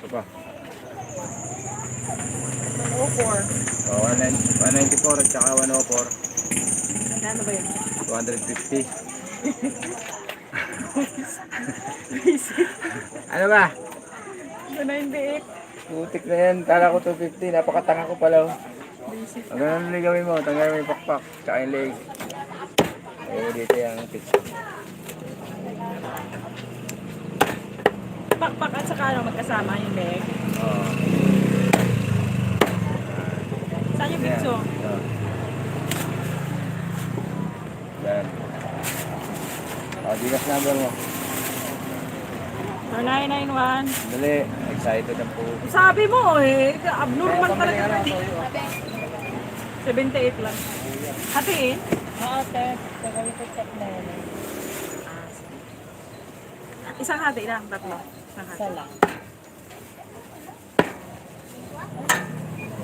Ito pa. 104. Oh, 194 at saka 104. Ano ba yun? 250. Ano ba? 298. Putik na yan. Kala ko 250. Napakatanga ko pala. Oh. Basic. Ang ganun na gawin mo. Tanggalin mo yung pakpak. Tsaka yung leg. Eh, dito yung pizza. Pakpak at saka ano, magkasama yung leg. Oo. Saan yung Yan. pizzo? Oo. Yan. Digas number mo. 4991. Dali. Excited ang po. Sabi mo eh, abnormal talaga. 78 lang. Hatiin? Oo, te. Gagawin ko check na yun. Isang hati lang, tatlo. Isang hati. Isa lang.